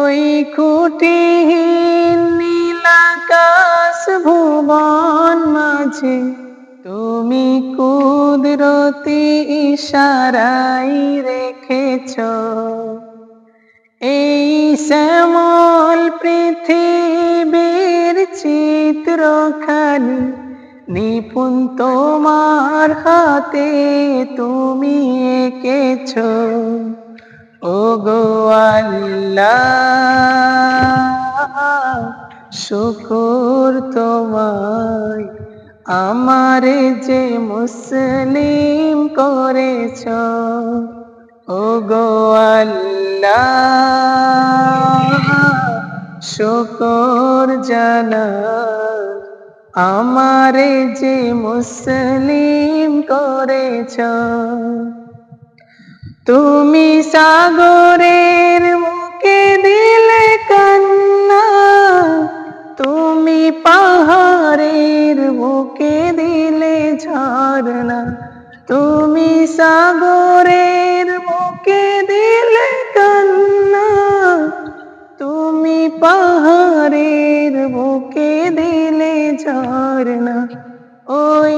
ওই খুঁটিহীন নীলাকাশ ভুবন মাঝে তুমি কুদরতি ইশারাই রেখেছ এই শ্যামল পৃথিবীর চিত্রখানি নিপুণ তোমার হাতে তুমি এঁকেছ ওগো আল্লাহ শুকর তোমায় আমারে যে মুসলিম করেছ ওগো আল্লাহ শুকর জানাই আমারে যে মুসলিম করেছ তুমি সাগরের মুখে দিলে কান্না তুমি পাহাড়ের বুকে দিলে ঝরনা তুমি সাগরের বুকে দিলে কান্না তুমি পাহাড়ের বুকে দিলে ঝরনা ওই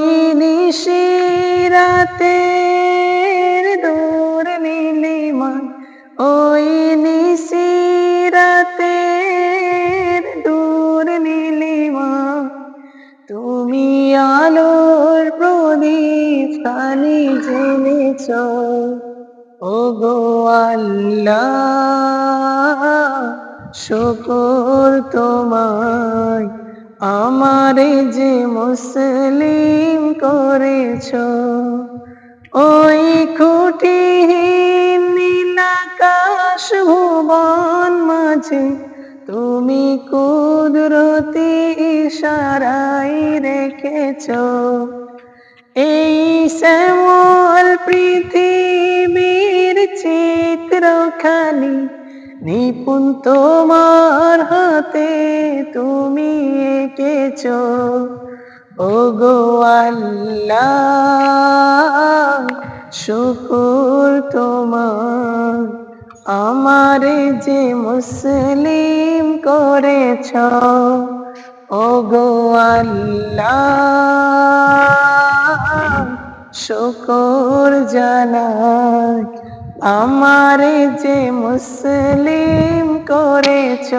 নিশিরাতের দূর নীলিমায় ওই নিশিরাতের দূর নীলিমায় তুমি আলোর প্রদীপ খানি জেনেছ ওগো আল্লাহ শুকর তোমায় আমারে যে মুসলিম করেছ ওই খুঁটিহীন নীলাকাশ ভুবন মাঝে তুমি কুদরতি ইশারাই রেখেছ এই শ্যামল পৃথিবীর চিত্রখানি নিপুণ তোমার হাতে তুমি এঁকেছ ওগো আল্লাহ শুকর তোমার আমারে যে মুসলিম করেছ ওগো আল্লাহ শুকর জানাই আমারে যে মুসলিম করেছ।